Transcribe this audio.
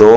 2